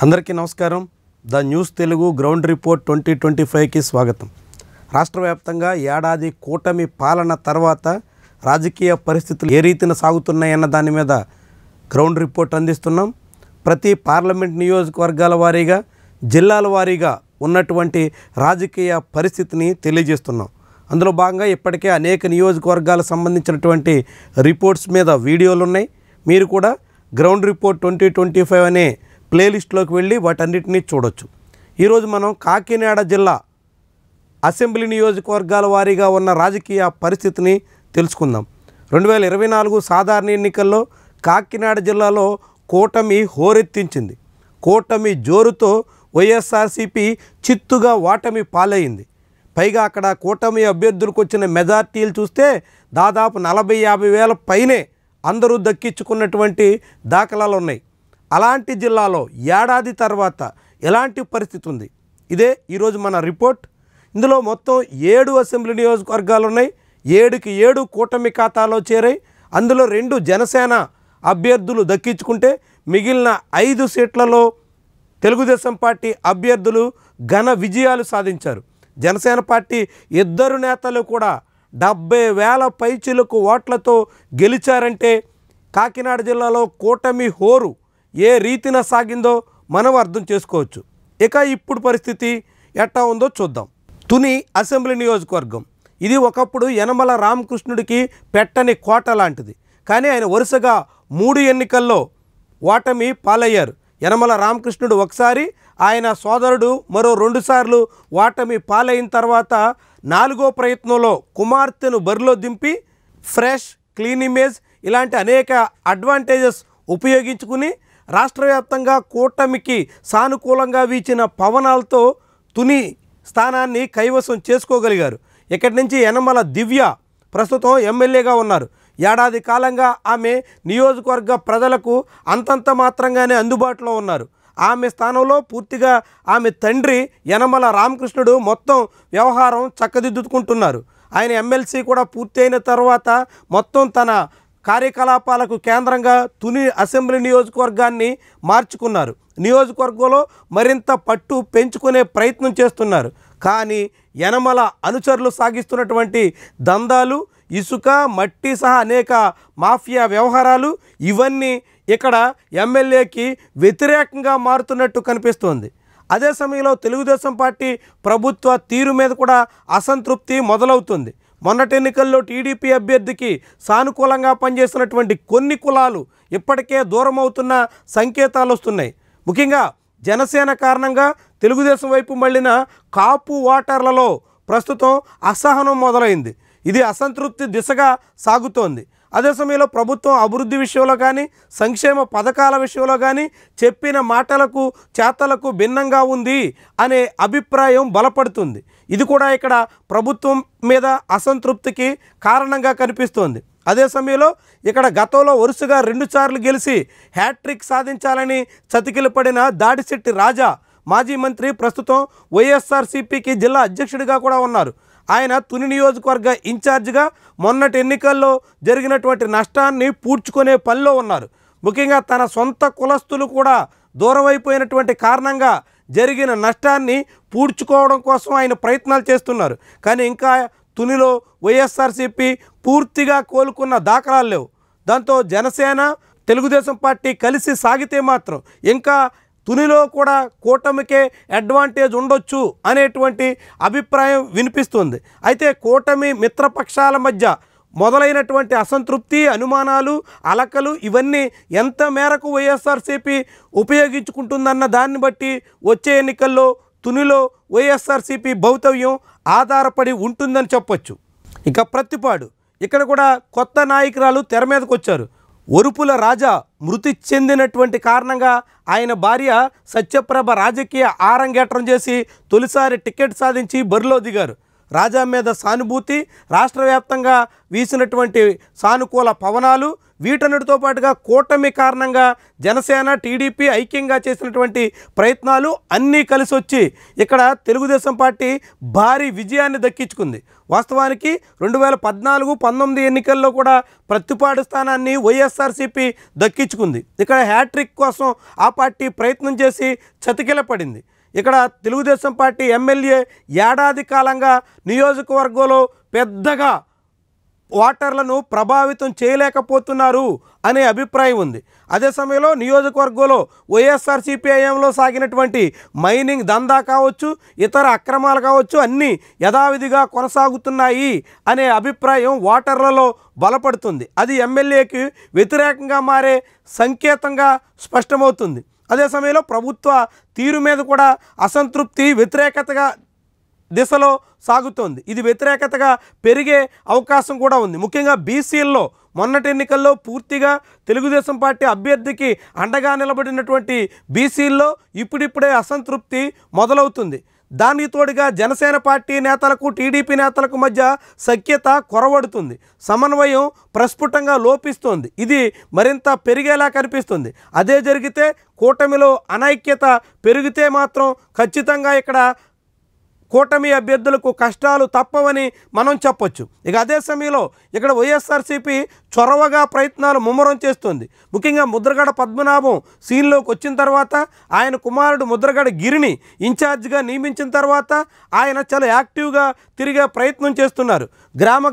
అందరికీ నమస్కారం. The news Telugu ground report 2025కి స్వాగతం. రాష్ట్ర వ్యాప్తంగా ఏడాది కూటమి పాలన తర్వాత రాజకీయ పరిస్థితులు ఏ రీతిన సాగుతున్నాయన్న దాని మీద గ్రౌండ్ రిపోర్ట్ అందిస్తున్నాం. ప్రతి పార్లమెంట్ నియోజకవర్గాల వారీగా జిల్లాల వారీగా ఉన్నటువంటి రాజకీయ పరిస్థితిని తెలియజేస్తున్నాం. అందులో భాగంగా ఇప్పటికే అనేక నియోజకవర్గాలకు సంబంధించినటువంటి రిపోర్ట్స్ మీద వీడియోలు ఉన్నాయి. మీరు కూడా గ్రౌండ్ రిపోర్ట్ 2025 అనే ప్లేలిస్ట్లోకి వెళ్ళి వాటన్నిటినీ చూడొచ్చు. ఈరోజు మనం కాకినాడ జిల్లా అసెంబ్లీ నియోజకవర్గాల వారీగా ఉన్న రాజకీయ పరిస్థితిని తెలుసుకుందాం. 2024 సాధారణ ఎన్నికల్లో కాకినాడ జిల్లాలో కూటమి హోరెత్తించింది. కూటమి జోరుతో వైఎస్ఆర్సీపీ చిత్తుగా ఓటమి పాలైంది. పైగా అక్కడ కూటమి అభ్యర్థులకు వచ్చిన మెజార్టీలు చూస్తే దాదాపు 40-50 వేల పైనే అందరూ దక్కించుకున్నటువంటి దాఖలాలు ఉన్నాయి. అలాంటి జిల్లాలో ఏడాది తర్వాత ఎలాంటి పరిస్థితి ఉంది, ఇదే ఈరోజు మన రిపోర్ట్. ఇందులో మొత్తం 7 అసెంబ్లీ నియోజకవర్గాలు ఉన్నాయి. 7కి 7 కూటమి ఖాతాలో చేరాయి. అందులో 2 జనసేన అభ్యర్థులు దక్కించుకుంటే మిగిలిన 5 సీట్లలో తెలుగుదేశం పార్టీ అభ్యర్థులు ఘన విజయాలు సాధించారు. జనసేన పార్టీ 2 నేతలు కూడా 70,000 పైచిలకు ఓట్లతో గెలిచారంటే కాకినాడ జిల్లాలో కూటమి హోరు ఏ రీతిన సాగిందో మనం అర్థం చేసుకోవచ్చు. ఇక ఇప్పుడు పరిస్థితి ఎట్టా ఉందో చూద్దాం. తుని అసెంబ్లీ నియోజకవర్గం ఇది ఒకప్పుడు యనమల రామకృష్ణుడికి పెట్టని కోట లాంటిది. కానీ ఆయన వరుసగా 3 ఎన్నికల్లో ఓటమి పాలయ్యారు. యనమల రామకృష్ణుడు ఒకసారి, ఆయన సోదరుడు మరో 2 సార్లు ఓటమి పాలైన తర్వాత 4వ ప్రయత్నంలో కుమార్తెను బరిలో దింపి ఫ్రెష్, క్లీన్ ఇమేజ్ ఇలాంటి అనేక అడ్వాంటేజెస్ ఉపయోగించుకుని రాష్ట్ర వ్యాప్తంగా కూటమికి సానుకూలంగా వీచిన పవనాలతో తుని స్థానాన్ని కైవసం చేసుకోగలిగారు. ఇక్కడి నుంచి యనమల దివ్య ప్రస్తుతం ఎమ్మెల్యేగా ఉన్నారు. ఏడాది కాలంగా ఆమె నియోజకవర్గ ప్రజలకు అంతంత మాత్రంగానే అందుబాటులో ఉన్నారు. ఆమె స్థానంలో పూర్తిగా ఆమె తండ్రి యనమల రామకృష్ణుడు మొత్తం వ్యవహారం చక్కదిద్దుకుంటున్నారు. ఆయన ఎమ్మెల్సీ కూడా పూర్తి అయిన తర్వాత మొత్తం తన కార్యకలాపాలకు కేంద్రంగా తుని అసెంబ్లీ నియోజకవర్గాన్ని మార్చుకున్నారు. నియోజకవర్గంలో మరింత పట్టు పెంచుకునే ప్రయత్నం చేస్తున్నారు. కానీ యనమల అనుచరులు సాగిస్తున్నటువంటి దందాలు, ఇసుక, మట్టి సహా అనేక మాఫియా వ్యవహారాలు ఇవన్నీ ఇక్కడ ఎమ్మెల్యేకి వ్యతిరేకంగా మారుతున్నట్టు కనిపిస్తోంది. అదే సమయంలో తెలుగుదేశం పార్టీ ప్రభుత్వ తీరు మీద కూడా అసంతృప్తి మొదలవుతుంది. మొన్నటి ఎన్నికల్లో టీడీపీ అభ్యర్థికి సానుకూలంగా పనిచేస్తున్నటువంటి కొన్ని కులాలు ఇప్పటికే దూరం అవుతున్న సంకేతాలు వస్తున్నాయి. ముఖ్యంగా జనసేన కారణంగా తెలుగుదేశం వైపు మళ్ళిన కాపు ఓటర్లలో ప్రస్తుతం అసహనం మొదలైంది. ఇది అసంతృప్తి దిశగా సాగుతోంది. అదే సమయంలో ప్రభుత్వం అభివృద్ధి విషయంలో కానీ, సంక్షేమ పథకాల విషయంలో కానీ చెప్పిన మాటలకు చేతలకు భిన్నంగా ఉంది అనే అభిప్రాయం బలపడుతుంది. ఇది కూడా ఇక్కడ ప్రభుత్వం మీద అసంతృప్తికి కారణంగా కనిపిస్తోంది. అదే సమయంలో ఇక్కడ గతంలో వరుసగా 2 సార్లు గెలిచి హ్యాట్రిక్ సాధించాలని చతికిలపడిన దాడిశెట్టి రాజా మాజీ మంత్రి ప్రస్తుతం వైఎస్ఆర్సీపీకి జిల్లా అధ్యక్షుడిగా కూడా ఉన్నారు. ఆయన తుని నియోజకవర్గ ఇన్ఛార్జిగా మొన్నటి ఎన్నికల్లో జరిగినటువంటి నష్టాన్ని పూడ్చుకునే పనిలో ఉన్నారు. ముఖ్యంగా తన సొంత కులస్తులు కూడా దూరం అయిపోయినటువంటి కారణంగా జరిగిన నష్టాన్ని పూడ్చుకోవడం కోసం ఆయన ప్రయత్నాలు చేస్తున్నారు. కానీ ఇంకా తునిలో వైఎస్ఆర్సీపీ పూర్తిగా కోలుకున్న దాఖలాలు లేవు. దాంతో జనసేన, తెలుగుదేశం పార్టీ కలిసి సాగితే మాత్రం ఇంకా తునిలో కూడా కూటమికే అడ్వాంటేజ్ ఉండొచ్చు అనేటువంటి అభిప్రాయం వినిపిస్తుంది. అయితే కూటమి మిత్రపక్షాల మధ్య మొదలైనటువంటి అసంతృప్తి, అనుమానాలు, అలకలు ఇవన్నీ ఎంత మేరకు వైఎస్ఆర్సీపీ ఉపయోగించుకుంటుందన్న దాన్ని బట్టి వచ్చే ఎన్నికల్లో తునిలో వైఎస్ఆర్సీపీ భవితవ్యం ఆధారపడి ఉంటుందని చెప్పొచ్చు. ఇక ప్రత్తిపాడు ఇక్కడ కూడా కొత్త నాయకురాలు తెర మీదకు వచ్చారు. ఒరుపుల రాజా మృతి చెందినటువంటి కారణంగా ఆయన భార్య సత్యప్రభ రాజకీయ ఆరంగేట్రం చేసి తొలిసారి టికెట్ సాధించి బరిలో దిగారు. రాజా మీద సానుభూతి, రాష్ట్ర వ్యాప్తంగా వీసినటువంటి సానుకూల పవనాలు, వీటన్నిటితో పాటుగా కూటమి కారణంగా జనసేన టీడీపీ ఐక్యంగా చేసినటువంటి ప్రయత్నాలు అన్నీ కలిసి వచ్చి ఇక్కడ తెలుగుదేశం పార్టీ భారీ విజయాన్ని దక్కించుకుంది. వాస్తవానికి 2014-19 ఎన్నికల్లో కూడా ప్రతిపాడు స్థానాన్ని వైఎస్ఆర్సీపీ దక్కించుకుంది. ఇక్కడ హ్యాట్రిక్ కోసం ఆ పార్టీ ప్రయత్నం చేసి చతికిలపడింది. ఇక్కడ తెలుగుదేశం పార్టీ ఎమ్మెల్యే ఏడాది కాలంగా నియోజకవర్గంలో పెద్దగా ఓటర్లను ప్రభావితం చేయలేకపోతున్నారు అనే అభిప్రాయం ఉంది. అదే సమయంలో నియోజకవర్గంలో వైఎస్ఆర్సీపీ హయాంలో సాగినటువంటి మైనింగ్ దందా కావచ్చు, ఇతర అక్రమాలు కావచ్చు, అన్నీ యథావిధిగా కొనసాగుతున్నాయి అనే అభిప్రాయం ఓటర్లలో బలపడుతుంది. అది ఎమ్మెల్యేకి వ్యతిరేకంగా మారే సంకేతంగా స్పష్టమవుతుంది. అదే సమయంలో ప్రభుత్వ తీరు మీద కూడా అసంతృప్తి, వ్యతిరేకతగా దిశలో సాగుతోంది. ఇది వ్యతిరేకతగా పెరిగే అవకాశం కూడా ఉంది. ముఖ్యంగా బీసీల్లో మొన్నటి ఎన్నికల్లో పూర్తిగా తెలుగుదేశం పార్టీ అభ్యర్థికి అండగా నిలబడినటువంటి బీసీల్లో ఇప్పుడిప్పుడే అసంతృప్తి మొదలవుతుంది. దానికి తోడుగా జనసేన పార్టీ నేతలకు టీడీపీ నేతలకు మధ్య సఖ్యత కొరవడుతుంది, సమన్వయం ప్రస్ఫుటంగా లోపిస్తోంది. ఇది మరింత పెరిగేలా కనిపిస్తుంది. అదే జరిగితే కూటమిలో అనైక్యత పెరిగితే మాత్రం ఖచ్చితంగా ఇక్కడ కూటమి అభ్యర్థులకు కష్టాలు తప్పవని మనం చెప్పొచ్చు. ఇక అదే సమయంలో ఇక్కడ వైఎస్ఆర్సీపీ చొరవగా ప్రయత్నాలు ముమ్మరం చేస్తుంది. ముఖ్యంగా ముద్రగడ పద్మనాభం సీన్లోకి వచ్చిన తర్వాత ఆయన కుమారుడు ముద్రగడ గిరిని ఇన్ఛార్జిగా నియమించిన తర్వాత ఆయన చాలా యాక్టివ్గా తిరిగే ప్రయత్నం చేస్తున్నారు.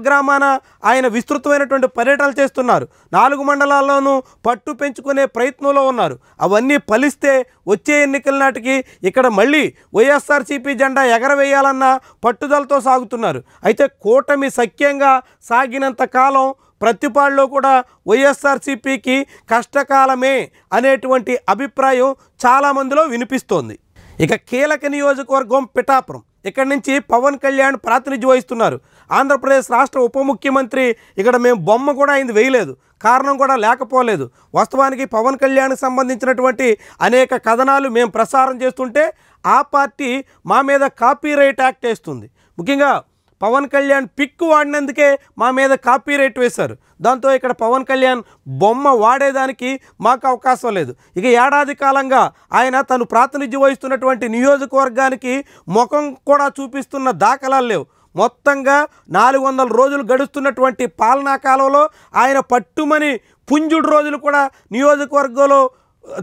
గ్రామాన ఆయన విస్తృతమైనటువంటి పర్యటనలు చేస్తున్నారు. 4 మండలాల్లోనూ పట్టు పెంచుకునే ప్రయత్నంలో ఉన్నారు. అవన్నీ ఫలిస్తే వచ్చే ఎన్నికల నాటికి ఇక్కడ మళ్ళీ వైఎస్ఆర్సీపీ జెండా ఎగరవేయాలన్న పట్టుదలతో సాగుతున్నారు. అయితే కూటమి సఖ్యంగా సాగినంత కాలం ప్రతిపాడులో కూడా వైఎస్ఆర్సీపీకి కష్టకాలమే అనేటువంటి అభిప్రాయం చాలామందిలో వినిపిస్తోంది. ఇక కీలక నియోజకవర్గం పిఠాపురం. ఇక్కడి నుంచి పవన్ కళ్యాణ్ ప్రాతినిధ్యం వహిస్తున్నారు. ఆంధ్రప్రదేశ్ రాష్ట్ర ఉప ముఖ్యమంత్రి ఇక్కడ మేము బొమ్మ కూడా అయింది వేయలేదు, కారణం కూడా లేకపోలేదు. వాస్తవానికి పవన్ కళ్యాణ్కి సంబంధించినటువంటి అనేక కథనాలు మేము ప్రసారం చేస్తుంటే ఆ పార్టీ మా మీద కాపీరైట్ యాక్ట్ వేస్తుంది. ముఖ్యంగా పవన్ కళ్యాణ్ పిక్ వాడినందుకే మా మీద కాపీరైట్ వేశారు. దాంతో ఇక్కడ పవన్ కళ్యాణ్ బొమ్మ వాడేదానికి మాకు అవకాశం లేదు. ఇక ఏడాది కాలంగా ఆయన తను ప్రాతినిధ్యం వహిస్తున్నటువంటి నియోజకవర్గానికి ముఖం కూడా చూపిస్తున్న దాఖలాలు లేవు. మొత్తంగా 400 రోజులు గడుస్తున్నటువంటి పాలనా కాలంలో ఆయన పట్టుమని పుంజుడు రోజులు కూడా నియోజకవర్గంలో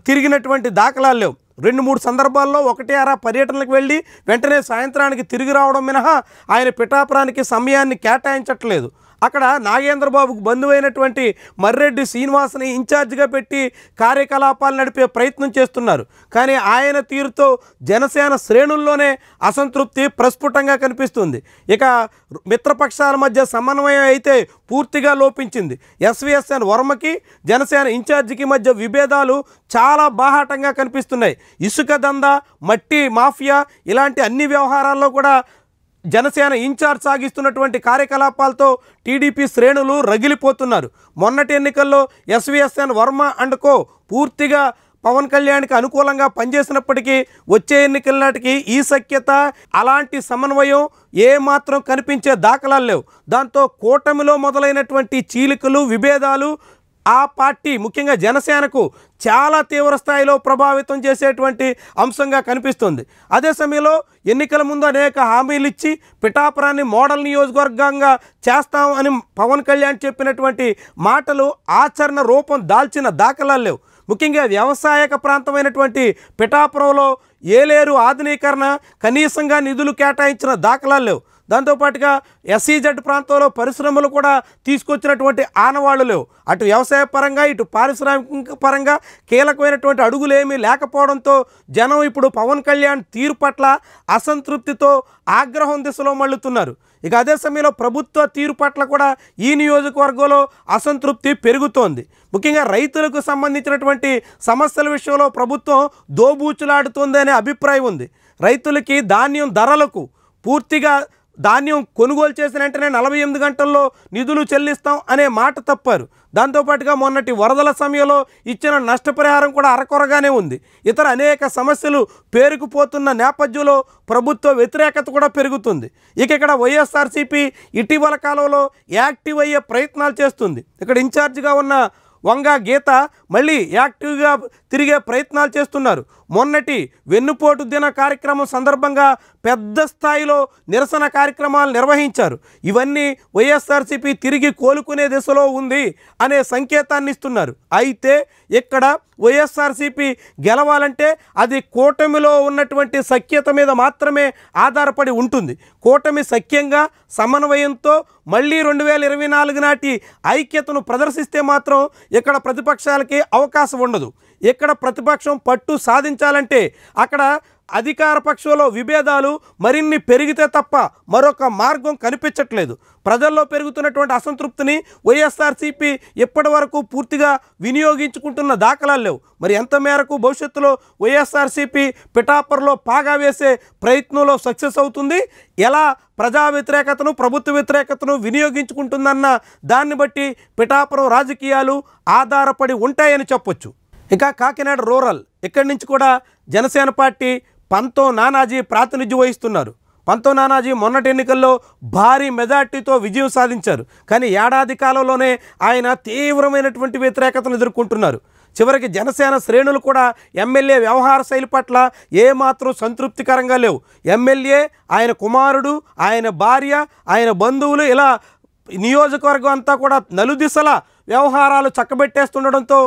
తిరిగినటువంటి దాఖలాలు లేవు. 2-3 సందర్భాల్లో 1-6 పర్యటనలకు వెళ్ళి వెంటనే సాయంత్రానికి తిరిగి రావడం మినహా ఆయన పిఠాపురానికి సమయాన్ని కేటాయించట్లేదు. అక్కడ నాగేంద్రబాబుకు బంధువైనటువంటి మర్రెడ్డి శ్రీనివాస్ని ఇన్ఛార్జిగా పెట్టి కార్యకలాపాలు నడిపే ప్రయత్నం చేస్తున్నారు. కానీ ఆయన తీరుతో జనసేన శ్రేణుల్లోనే అసంతృప్తి ప్రస్ఫుటంగా కనిపిస్తుంది. ఇక మిత్రపక్షాల మధ్య సమన్వయం అయితే పూర్తిగా లోపించింది. ఎస్వీఎస్ఎన్ వర్మకి జనసేన ఇన్ఛార్జికి మధ్య విభేదాలు చాలా బాహాటంగా కనిపిస్తున్నాయి. ఇసుక దందా, మట్టి మాఫియా ఇలాంటి అన్ని వ్యవహారాల్లో కూడా జనసేన ఇన్ఛార్జ్ సాగిస్తున్నటువంటి కార్యకలాపాలతో టీడీపీ శ్రేణులు రగిలిపోతున్నారు. మొన్నటి ఎన్నికల్లో ఎస్వీఎస్ఎన్ వర్మ అండ్ కో పూర్తిగా పవన్ కళ్యాణ్కి అనుకూలంగా పనిచేసినప్పటికీ వచ్చే ఎన్నికల నాటికి ఈ సఖ్యత, అలాంటి సమన్వయం ఏమాత్రం కనిపించే దాఖలాలు లేవు. దాంతో కూటమిలో మొదలైనటువంటి చీలికలు, విభేదాలు ఆ పార్టీ ముఖ్యంగా జనసేనకు చాలా తీవ్ర స్థాయిలో ప్రభావితం చేసేటువంటి అంశంగా కనిపిస్తుంది. అదే సమయంలో ఎన్నికల ముందు అనేక హామీలు ఇచ్చి పిఠాపురాన్ని మోడల్ నియోజకవర్గంగా చేస్తాం అని పవన్ కళ్యాణ్ చెప్పినటువంటి మాటలు ఆచరణ రూపం దాల్చిన దాఖలాలు లేవు. ముఖ్యంగా వ్యవసాయక ప్రాంతమైనటువంటి పిఠాపురంలో ఏలేరు ఆధునీకరణ కనీసంగా నిధులు కేటాయించిన దాఖలాలు లేవు. దాంతోపాటుగా ఎస్ఈజెడ్ ప్రాంతంలో పరిశ్రమలు కూడా తీసుకొచ్చినటువంటి ఆనవాళ్లు లేవు. అటు వ్యవసాయ పరంగా ఇటు పారిశ్రామిక పరంగా కీలకమైనటువంటి అడుగులు ఏమీ లేకపోవడంతో జనం ఇప్పుడు పవన్ కళ్యాణ్ తీరు పట్ల అసంతృప్తితో ఆగ్రహం దిశలో మళ్ళుతున్నారు. ఇక అదే సమయంలో ప్రభుత్వ తీరు పట్ల కూడా ఈ నియోజకవర్గంలో అసంతృప్తి పెరుగుతోంది. ముఖ్యంగా రైతులకు సంబంధించినటువంటి సమస్యల విషయంలో ప్రభుత్వం దోబూచులాడుతుంది అనే అభిప్రాయం ఉంది. రైతులకి ధాన్యం ధరలకు పూర్తిగా ధాన్యం కొనుగోలు చేసిన వెంటనే 48 గంటల్లో నిధులు చెల్లిస్తాం అనే మాట తప్పారు. దాంతోపాటుగా మొన్నటి వరదల సమయంలో ఇచ్చిన నష్టపరిహారం కూడా అరకొరగానే ఉంది. ఇతర అనేక సమస్యలు పేరుకుపోతున్న నేపథ్యంలో ప్రభుత్వ వ్యతిరేకత కూడా పెరుగుతుంది. ఇక్కడ వైఎస్ఆర్సీపీ ఇటీవల కాలంలో యాక్టివ్ అయ్యే ప్రయత్నాలు చేస్తుంది. ఇక్కడ ఇన్ఛార్జిగా ఉన్న వంగ గీత మళ్ళీ యాక్టివ్గా తిరిగే ప్రయత్నాలు చేస్తున్నారు. మొన్నటి వెన్నుపోటు దిన కార్యక్రమం సందర్భంగా పెద్ద స్థాయిలో నిరసన కార్యక్రమాలు నిర్వహించారు. ఇవన్నీ వైఎస్ఆర్సీపీ తిరిగి కోలుకునే దిశలో ఉంది అనే సంకేతాన్ని ఇస్తున్నారు. అయితే ఇక్కడ వైఎస్ఆర్సీపీ గెలవాలంటే అది కూటమిలో ఉన్నటువంటి సఖ్యత మీద మాత్రమే ఆధారపడి ఉంటుంది. కూటమి సఖ్యంగా సమన్వయంతో మళ్ళీ 2024 నాటి ఐక్యతను ప్రదర్శిస్తే మాత్రం ఇక్కడ ప్రతిపక్షాలకి అవకాశం ఉండదు. ఇక్కడ ప్రతిపక్షం పట్టు సాధించాలంటే అక్కడ అధికార పక్షంలో విభేదాలు మరిన్ని పెరిగితే తప్ప మరొక మార్గం కనిపించట్లేదు. ప్రజల్లో పెరుగుతున్నటువంటి అసంతృప్తిని వైఎస్ఆర్సీపీ ఇప్పటి వరకు పూర్తిగా వినియోగించుకుంటున్న దాఖలాలు లేవు. మరి ఎంత మేరకు భవిష్యత్తులో వైఎస్ఆర్సీపీ పిఠాపురంలో పాగా వేసే ప్రయత్నంలో సక్సెస్ అవుతుంది, ఎలా ప్రజా వ్యతిరేకతను ప్రభుత్వ వ్యతిరేకతను వినియోగించుకుంటుందన్న దాన్ని బట్టి పిఠాపురం రాజకీయాలు ఆధారపడి ఉంటాయని చెప్పొచ్చు. ఇక కాకినాడ రూరల్ ఇక్కడి నుంచి కూడా జనసేన పార్టీ పంతం నానాజీ ప్రాతినిధ్యం వహిస్తున్నారు. పంతం నానాజీ మొన్నటి ఎన్నికల్లో భారీ మెజార్టీతో విజయం సాధించారు. కానీ ఏడాది కాలంలోనే ఆయన తీవ్రమైనటువంటి వ్యతిరేకతను ఎదుర్కొంటున్నారు. చివరికి జనసేన శ్రేణులు కూడా ఎమ్మెల్యే వ్యవహార శైలి పట్ల ఏమాత్రం సంతృప్తికరంగా లేవు. ఎమ్మెల్యే, ఆయన కుమారుడు, ఆయన భార్య, ఆయన బంధువులు ఇలా నియోజకవర్గం అంతా కూడా నలుదిశలా వ్యవహారాలు చక్కబెట్టేస్తుండడంతో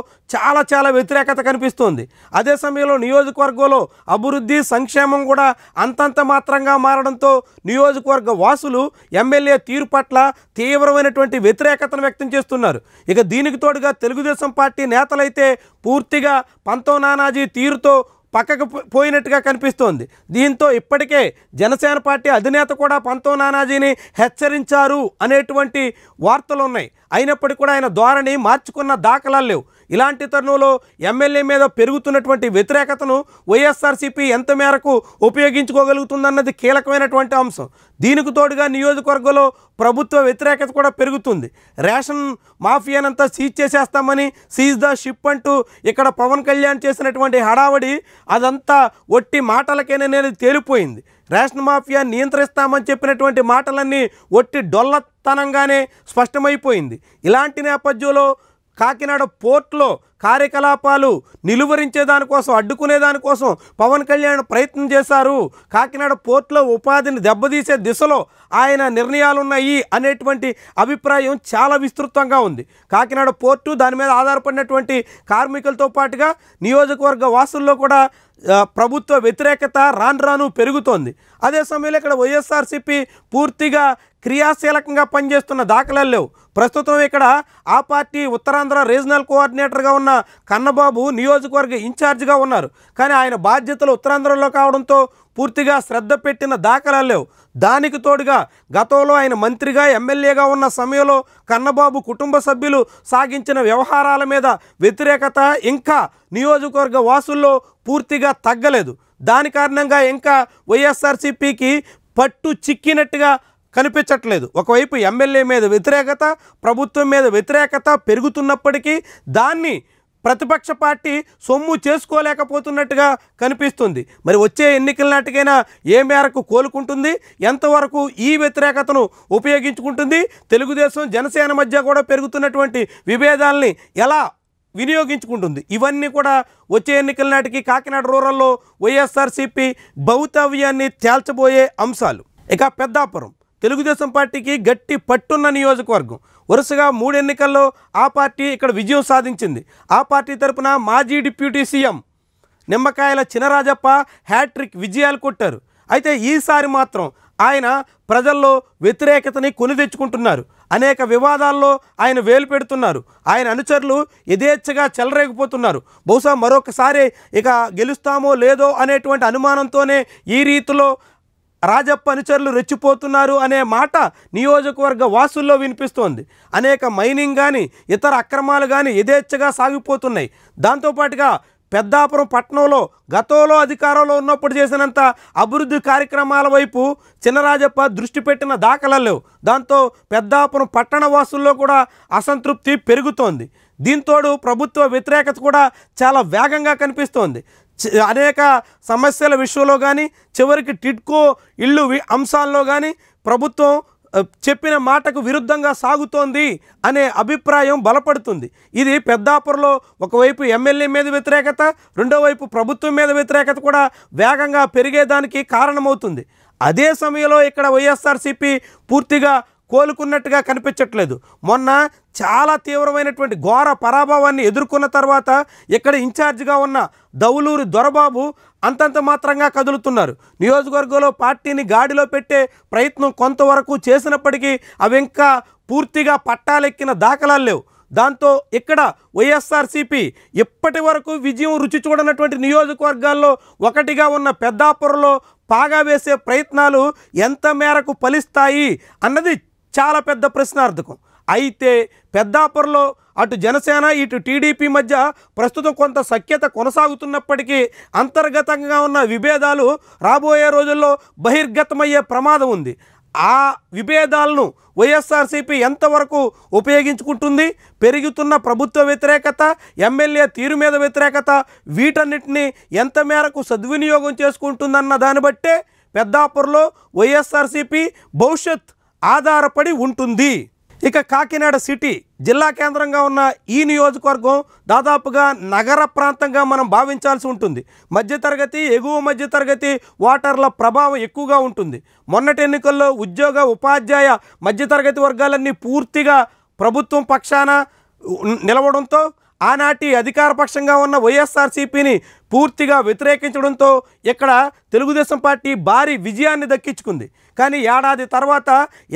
చాలా వ్యతిరేకత కనిపిస్తోంది. అదే సమయంలో నియోజకవర్గంలో అభివృద్ధి సంక్షేమం కూడా అంతంత మాత్రంగా మారడంతో నియోజకవర్గ వాసులు ఎమ్మెల్యే తీరు పట్ల తీవ్రమైనటువంటి వ్యతిరేకతను వ్యక్తం చేస్తున్నారు. ఇక దీనికి తోడుగా తెలుగుదేశం పార్టీ నేతలైతే పూర్తిగా పంతం నానాజీ తీరుతో పక్కకు పోయినట్టుగా కనిపిస్తోంది. దీంతో ఇప్పటికే జనసేన పార్టీ అధినేత కూడా పంతం నానాజీని హెచ్చరించారు అనేటువంటి వార్తలు ఉన్నాయి. అయినప్పటికీ కూడా ఆయన ధోరణి మార్చుకున్న దాఖలాలు లేవు. ఇలాంటి తరుణంలో ఎమ్మెల్యే మీద పెరుగుతున్నటువంటి వ్యతిరేకతను వైఎస్ఆర్సీపీ ఎంత మేరకు ఉపయోగించుకోగలుగుతుందన్నది కీలకమైనటువంటి అంశం. దీనికి తోడుగా నియోజకవర్గంలో ప్రభుత్వ వ్యతిరేకత కూడా పెరుగుతుంది. రేషన్ మాఫియానంతా సీజ్ చేసేస్తామని, సీజ్ ద షిప్ అంటూ ఇక్కడ పవన్ కళ్యాణ్ చేసినటువంటి హడావడి అదంతా ఒట్టి మాటలకేననేది తేలిపోయింది. రేషన్ మాఫియా నియంత్రిస్తామని చెప్పినటువంటి మాటలన్నీ ఒట్టి డొల్లతనంగానే స్పష్టమైపోయింది. ఇలాంటి నేపథ్యంలో కాకినాడ పోర్టులో కార్యకలాపాలు నిలువరించేదానికోసం, అడ్డుకునేదానికోసం పవన్ కళ్యాణ్ ప్రయత్నం చేశారు. కాకినాడ పోర్టులో ఉపాధిని దెబ్బతీసే దిశలో ఆయన నిర్ణయాలు ఉన్నాయి అనేటువంటి అభిప్రాయం చాలా విస్తృతంగా ఉంది. కాకినాడ పోర్టు, దాని మీద ఆధారపడినటువంటి కార్మికులతో పాటుగా నియోజకవర్గ వాసుల్లో కూడా ప్రభుత్వ వ్యతిరేకత రాను పెరుగుతోంది. అదే సమయంలో ఇక్కడ వైఎస్ఆర్సీపీ పూర్తిగా క్రియాశీలకంగా పనిచేస్తున్న దాఖలాలు లేవు. ప్రస్తుతం ఇక్కడ ఆ పార్టీ ఉత్తరాంధ్ర రీజనల్ కోఆర్డినేటర్గా ఉన్న కన్నబాబు నియోజకవర్గ ఇన్ఛార్జిగా ఉన్నారు. కానీ ఆయన బాధ్యతలు ఉత్తరాంధ్రలో కావడంతో పూర్తిగా శ్రద్ధ పెట్టిన దాఖలాలు లేవు. దానికి తోడుగా గతంలో ఆయన మంత్రిగా ఎమ్మెల్యేగా ఉన్న సమయంలో కన్నబాబు కుటుంబ సభ్యులు సాగించిన వ్యవహారాల మీద వ్యతిరేకత ఇంకా నియోజకవర్గ వాసుల్లో పూర్తిగా తగ్గలేదు. దాని కారణంగా ఇంకా వైఎస్ఆర్సీపీకి పట్టు చిక్కినట్టుగా కనిపించట్లేదు. ఒకవైపు ఎమ్మెల్యే మీద వ్యతిరేకత, ప్రభుత్వం మీద వ్యతిరేకత పెరుగుతున్నప్పటికీ దాన్ని ప్రతిపక్ష పార్టీ సొమ్ము చేసుకోలేకపోతున్నట్టుగా కనిపిస్తుంది. మరి వచ్చే ఎన్నికల నాటికైనా ఏ మేరకు కోలుకుంటుంది, ఎంతవరకు ఈ వ్యతిరేకతను ఉపయోగించుకుంటుంది, తెలుగుదేశం జనసేన మధ్య కూడా పెరుగుతున్నటువంటి విభేదాలని ఎలా వినియోగించుకుంటుంది, ఇవన్నీ కూడా వచ్చే ఎన్నికల నాటికి కాకినాడ రూరల్లో వైఎస్ఆర్సీపీ భవితవ్యాన్ని తేల్చబోయే అంశాలు. ఇక పెద్దాపురం తెలుగుదేశం పార్టీకి గట్టి పట్టున్న నియోజకవర్గం. వరుసగా 3 ఎన్నికల్లో ఆ పార్టీ ఇక్కడ విజయం సాధించింది. ఆ పార్టీ తరపున మాజీ deputy CM Nimmakayala Chinarajappa hat trick విజయాలు కొట్టారు. అయితే ఈసారి మాత్రం ఆయన ప్రజల్లో వ్యతిరేకతని కొని తెచ్చుకుంటున్నారు. అనేక వివాదాల్లో ఆయన వేలు పెడుతున్నారు. ఆయన అనుచరులు యథేచ్ఛగా చెలరేగిపోతున్నారు. బహుశా మరొకసారి ఇక గెలుస్తామో లేదో అనేటువంటి అనుమానంతోనే ఈ రీతిలో రాజప్ప అనుచరులు రెచ్చిపోతున్నారు అనే మాట నియోజకవర్గ వాసుల్లో వినిపిస్తోంది. అనేక మైనింగ్ కానీ ఇతర అక్రమాలు కానీ యథేచ్ఛగా సాగిపోతున్నాయి. దాంతోపాటుగా పెద్దాపురం పట్టణంలో గతంలో అధికారంలో ఉన్నప్పుడు చేసినంత అభివృద్ధి కార్యక్రమాల వైపు చినరాజప్ప దృష్టి పెట్టిన దాఖలాలు లేవు. దాంతో పెద్దాపురం పట్టణ వాసుల్లో కూడా అసంతృప్తి పెరుగుతోంది. దీంతోడు ప్రభుత్వ వ్యతిరేకత కూడా చాలా వేగంగా కనిపిస్తోంది. అనేక సమస్యల విషయంలో కానీ చివరికి టిడ్కో ఇళ్ళు అంశాల్లో కానీ ప్రభుత్వం చెప్పిన మాటకు విరుద్ధంగా సాగుతోంది అనే అభిప్రాయం బలపడుతుంది. ఇది పెద్దాపురంలో ఒకవైపు ఎమ్మెల్యే మీద వ్యతిరేకత, రెండో వైపు ప్రభుత్వం మీద వ్యతిరేకత కూడా వేగంగా పెరిగేదానికి కారణమవుతుంది. అదే సమయంలో ఇక్కడ వైఎస్ఆర్సీపీ పూర్తిగా కోలుకున్నట్టుగా కనిపించట్లేదు. మొన్న చాలా తీవ్రమైనటువంటి ఘోర పరాభవాన్ని ఎదుర్కొన్న తర్వాత ఇక్కడ ఇన్ఛార్జిగా ఉన్న దౌలూరి దొరబాబు అంతంత మాత్రంగా కదులుతున్నారు. నియోజకవర్గంలో పార్టీని గాడిలో పెట్టే ప్రయత్నం కొంతవరకు చేసినప్పటికీ అవి ఇంకా పూర్తిగా పట్టాలెక్కిన దాఖలాలు లేవు. దాంతో ఇక్కడ వైఎస్ఆర్సీపీ ఇప్పటి వరకు విజయం రుచి చూడనటువంటి నియోజకవర్గాల్లో ఒకటిగా ఉన్న పెద్దాపురంలో పాగా వేసే ప్రయత్నాలు ఎంత మేరకు ఫలిస్తాయి అన్నది చాలా పెద్ద ప్రశ్నార్థకం. అయితే పెద్దాపురంలో అటు జనసేన ఇటు టీడీపీ మధ్య ప్రస్తుతం కొంత సఖ్యత కొనసాగుతున్నప్పటికీ అంతర్గతంగా ఉన్న విభేదాలు రాబోయే రోజుల్లో బహిర్గతమయ్యే ప్రమాదం ఉంది. ఆ విభేదాలను వైఎస్ఆర్సీపీ ఎంతవరకు ఉపయోగించుకుంటుంది, పెరుగుతున్న ప్రభుత్వ వ్యతిరేకత, ఎమ్మెల్యే తీరు మీద వ్యతిరేకత, వీటన్నిటిని ఎంత మేరకు సద్వినియోగం చేసుకుంటుందన్న దాన్ని బట్టే పెద్దాపురంలో వైఎస్ఆర్సీపీ భవిష్యత్ ఆధారపడి ఉంటుంది. ఇక కాకినాడ సిటీ జిల్లా కేంద్రంగా ఉన్న ఈ నియోజకవర్గం దాదాపుగా నగర ప్రాంతంగా మనం భావించాల్సి ఉంటుంది. మధ్యతరగతి, ఎగువ మధ్యతరగతి ఓటర్ల ప్రభావం ఎక్కువగా ఉంటుంది. మొన్నటి ఎన్నికల్లో ఉద్యోగ ఉపాధ్యాయ మధ్యతరగతి వర్గాలన్నీ పూర్తిగా ప్రభుత్వం పక్షాన నిలవడంతో ఆనాటి అధికార పక్షంగా ఉన్న వైఎస్ఆర్సీపీని పూర్తిగా వ్యతిరేకించడంతో ఇక్కడ తెలుగుదేశం పార్టీ భారీ విజయాన్ని దక్కించుకుంది. కానీ ఏడాది తర్వాత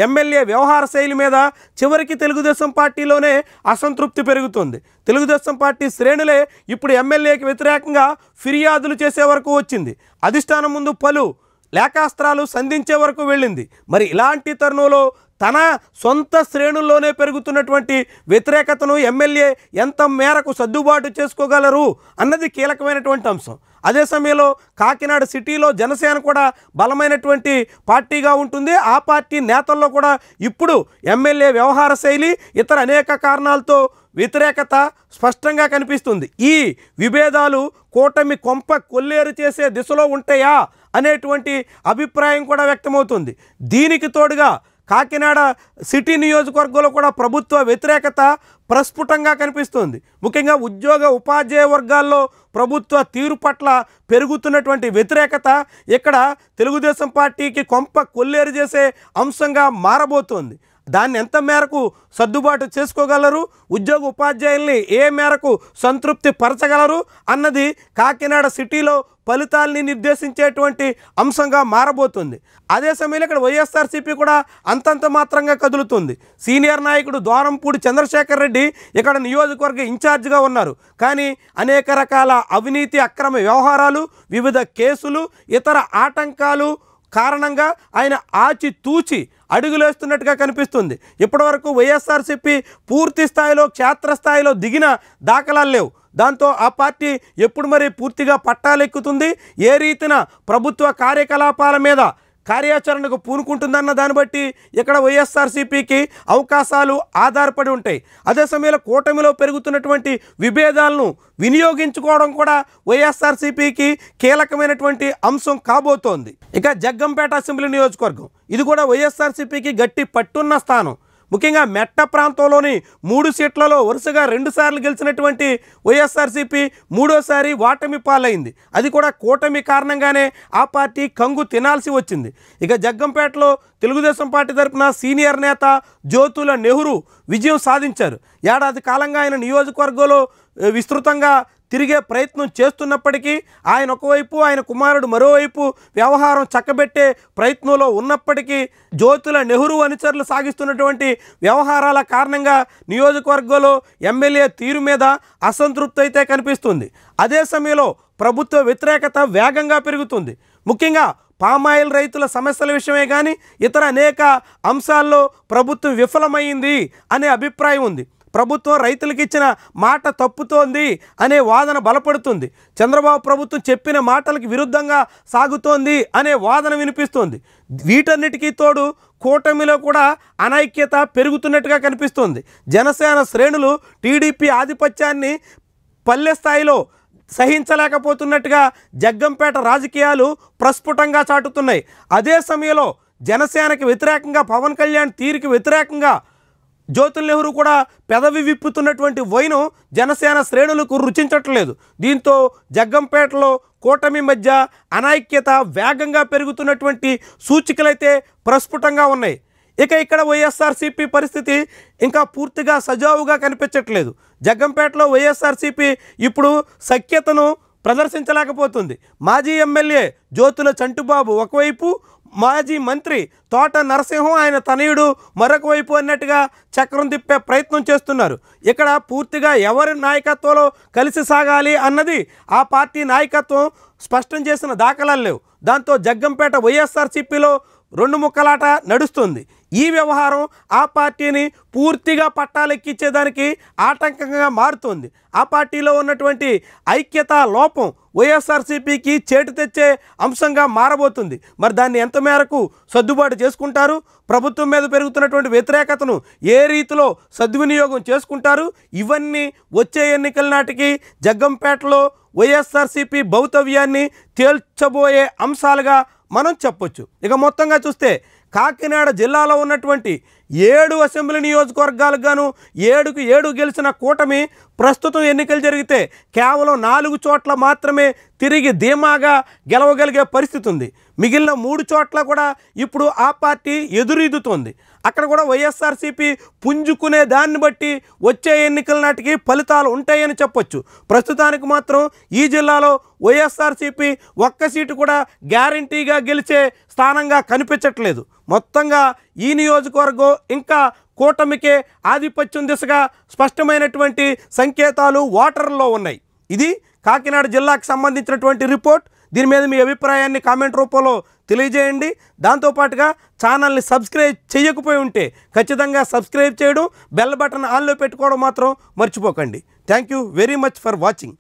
ఎమ్మెల్యే వ్యవహార శైలి మీద చివరికి తెలుగుదేశం పార్టీలోనే అసంతృప్తి పెరుగుతుంది. తెలుగుదేశం పార్టీ శ్రేణులే ఇప్పుడు ఎమ్మెల్యేకి వ్యతిరేకంగా ఫిర్యాదులు చేసే వరకు వచ్చింది. అధిష్టానం ముందు పలు లేఖాస్త్రాలు సంధించే వరకు వెళ్ళింది. మరి ఇలాంటి తరుణంలో తన సొంత శ్రేణుల్లోనే పెరుగుతున్నటువంటి వ్యతిరేకతను ఎమ్మెల్యే ఎంత మేరకు సర్దుబాటు చేసుకోగలరు అన్నది కీలకమైనటువంటి అంశం. అదే సమయంలో కాకినాడ సిటీలో జనసేన కూడా బలమైనటువంటి పార్టీగా ఉంటుంది. ఆ పార్టీ నేతల్లో కూడా ఇప్పుడు ఎమ్మెల్యే వ్యవహార శైలి, ఇతర అనేక కారణాలతో వ్యతిరేకత స్పష్టంగా కనిపిస్తుంది. ఈ విభేదాలు కూటమి కొంప కొల్లేరు చేసే దిశలో ఉంటాయా అనేటువంటి అభిప్రాయం కూడా వ్యక్తమవుతుంది. దీనికి తోడుగా కాకినాడ సిటీ నియోజకవర్గంలో కూడా ప్రభుత్వ వ్యతిరేకత ప్రస్ఫుటంగా కనిపిస్తుంది. ముఖ్యంగా ఉద్యోగ ఉపాధ్యాయ వర్గాల్లో ప్రభుత్వ తీరు పట్ల పెరుగుతున్నటువంటి వ్యతిరేకత ఇక్కడ తెలుగుదేశం పార్టీకి కొంప కొల్లేరు చేసే అంశంగా మారబోతోంది. దాన్ని ఎంత మేరకు సర్దుబాటు చేసుకోగలరు, ఉద్యోగ ఉపాధ్యాయుల్ని ఏ మేరకు సంతృప్తి పరచగలరు అన్నది కాకినాడ సిటీలో ఫలితాలని నిర్దేశించేటువంటి అంశంగా మారబోతుంది. అదే సమయంలో ఇక్కడ వైఎస్ఆర్సీపీ కూడా అంతంత మాత్రంగా కదులుతుంది. సీనియర్ నాయకుడు ద్వారంపూడి చంద్రశేఖర్ రెడ్డి ఇక్కడ నియోజకవర్గ ఇన్ఛార్జిగా ఉన్నారు. కానీ అనేక రకాల అవినీతి అక్రమ వ్యవహారాలు, వివిధ కేసులు, ఇతర ఆటంకాలు కారణంగా ఆయన ఆచితూచి అడుగులేస్తున్నట్టుగా కనిపిస్తుంది. ఇప్పటివరకు వైఎస్ఆర్సీపీ పూర్తి స్థాయిలో క్షేత్రస్థాయిలో దిగిన దాఖలాలు లేవు. దాంతో ఆ పార్టీ ఎప్పుడు మరి పూర్తిగా పట్టాలెక్కుతుంది, ఏ రీతిన ప్రభుత్వ కార్యకలాపాల మీద కార్యాచరణకు పూనుకుంటుందన్న దాన్ని బట్టి ఇక్కడ వైఎస్ఆర్సీపీకి అవకాశాలు ఆధారపడి ఉంటాయి. అదే సమయంలో కూటమిలో పెరుగుతున్నటువంటి విభేదాలను వినియోగించుకోవడం కూడా వైఎస్ఆర్సీపీకి కీలకమైనటువంటి అంశం కాబోతోంది. ఇక జగ్గంపేట అసెంబ్లీ నియోజకవర్గం ఇది కూడా వైఎస్ఆర్సీపీకి గట్టి పట్టున్న స్థానం. ముఖ్యంగా మెట్ట ప్రాంతంలోని 3 సీట్లలో వరుసగా 2 సార్లు గెలిచినటువంటి వైఎస్ఆర్సీపీ మూడోసారి ఓటమి పాలైంది. అది కూడా కూటమి కారణంగానే ఆ పార్టీ కంగు తినాల్సి వచ్చింది. ఇక జగ్గంపేటలో తెలుగుదేశం పార్టీ తరఫున సీనియర్ నేత జ్యోతుల నెహ్రూ విజయం సాధించారు. ఏడాది కాలంగా ఆయన నియోజకవర్గంలో విస్తృతంగా తిరిగే ప్రయత్నం చేస్తున్నప్పటికీ ఆయన ఒకవైపు, ఆయన కుమారుడు మరోవైపు వ్యవహారం చక్కబెట్టే ప్రయత్నంలో ఉన్నప్పటికీ జ్యోతుల నెహ్రూ అనుచరులు సాగిస్తున్నటువంటి వ్యవహారాల కారణంగా నియోజకవర్గంలో ఎమ్మెల్యే తీరు మీద అసంతృప్తి అయితే కనిపిస్తుంది. అదే సమయంలో ప్రభుత్వ వ్యతిరేకత వేగంగా పెరుగుతుంది. ముఖ్యంగా పామాయిల్ రైతుల సమస్యల విషయమే కానీ ఇతర అనేక అంశాల్లో ప్రభుత్వం విఫలమైంది అనే అభిప్రాయం ఉంది. ప్రభుత్వం రైతులకు ఇచ్చిన మాట తప్పుతోంది అనే వాదన బలపడుతుంది. చంద్రబాబు ప్రభుత్వం చెప్పిన మాటలకు విరుద్ధంగా సాగుతోంది అనే వాదన వినిపిస్తోంది. వీటన్నిటికీ తోడు కూటమిలో కూడా అనైక్యత పెరుగుతున్నట్టుగా కనిపిస్తోంది. జనసేన శ్రేణులు టీడీపీ ఆధిపత్యాన్ని పల్లె స్థాయిలో సహించలేకపోతున్నట్టుగా జగ్గంపేట రాజకీయాలు ప్రస్ఫుటంగా చాటుతున్నాయి. అదే సమయంలో జనసేనకి వ్యతిరేకంగా పవన్ కళ్యాణ్ తీరుకి వ్యతిరేకంగా జ్యోతుల్ నెహ్రూ కూడా పెదవి విప్పుతున్నటువంటి వైనం జనసేన శ్రేణులకు రుచించట్లేదు. దీంతో జగ్గంపేటలో కూటమి మధ్య అనైక్యత వేగంగా పెరుగుతున్నటువంటి సూచికలైతే ప్రస్ఫుటంగా ఉన్నాయి. ఇక ఇక్కడ వైఎస్ఆర్సీపీ పరిస్థితి ఇంకా పూర్తిగా సజావుగా కనిపించట్లేదు. జగ్గంపేటలో వైఎస్ఆర్సీపీ ఇప్పుడు సఖ్యతను ప్రదర్శించలేకపోతుంది. మాజీ ఎమ్మెల్యే జ్యోతుల చంటుబాబు ఒకవైపు, మాజీ మంత్రి తోట నరసింహం ఆయన తనయుడు మరొక వైపు అన్నట్టుగా చక్రం తిప్పే ప్రయత్నం చేస్తున్నారు. ఇక్కడ పూర్తిగా ఎవరి నాయకత్వంలో కలిసి సాగాలి అన్నది ఆ పార్టీ నాయకత్వం స్పష్టం చేసిన దాఖలాలు లేవు. దాంతో జగ్గంపేట వైఎస్ఆర్సీపీలో రెండు ముక్కలాట నడుస్తుంది. ఈ వ్యవహారం ఆ పార్టీని పూర్తిగా పట్టాలెక్కించేదానికి ఆటంకంగా మారుతోంది. ఆ పార్టీలో ఉన్నటువంటి ఐక్యత లోపం వైఎస్ఆర్సీపీకి చేటు తెచ్చే అంశంగా మారబోతుంది. మరి దాన్ని ఎంత మేరకు సర్దుబాటు చేసుకుంటారు, ప్రభుత్వం మీద పెరుగుతున్నటువంటి వ్యతిరేకతను ఏ రీతిలో సద్వినియోగం చేసుకుంటారు, ఇవన్నీ వచ్చే ఎన్నికల నాటికి జగ్గంపేటలో వైఎస్ఆర్సీపీ భవితవ్యాన్ని తేల్చబోయే అంశాలుగా మనం చెప్పొచ్చు. ఇక మొత్తంగా చూస్తే కాకినాడ జిల్లాలో ఉన్నటువంటి 7 అసెంబ్లీ నియోజకవర్గాలకు గాను 7కు 7 గెలిచిన కూటమి ప్రస్తుతం ఎన్నికలు జరిగితే కేవలం 4 చోట్ల మాత్రమే తిరిగి ధీమాగా గెలవగలిగే పరిస్థితి ఉంది. మిగిలిన 3 చోట్ల కూడా ఇప్పుడు ఆ పార్టీ ఎదురీదుతోంది. అక్కడ కూడా వైఎస్ఆర్సీపీ పుంజుకునే దాన్ని బట్టి వచ్చే ఎన్నికల నాటికి ఫలితాలు ఉంటాయని చెప్పొచ్చు. ప్రస్తుతానికి మాత్రం ఈ జిల్లాలో వైఎస్ఆర్సీపీ ఒక్క సీటు కూడా గ్యారంటీగా గెలిచే స్థానంగా కనిపించట్లేదు. మొత్తంగా ఈ నియోజకవర్గం ఇంకా కూటమికే ఆధిపత్యం దిశగా స్పష్టమైనటువంటి సంకేతాలు ఓటర్లలో ఉన్నాయి. ఇది కాకినాడ జిల్లాకు సంబంధించినటువంటి రిపోర్ట్. దీని మీద మీ అభిప్రాయాన్ని కామెంట్ రూపంలో తెలియజేయండి. దాంతోపాటుగా ఛానల్ని సబ్స్క్రైబ్ చేయకపోయి ఉంటే ఖచ్చితంగా సబ్స్క్రైబ్ చేయడం, బెల్ బటన్ ఆన్లో పెట్టుకోవడం మాత్రం మర్చిపోకండి. Thank you very much for watching.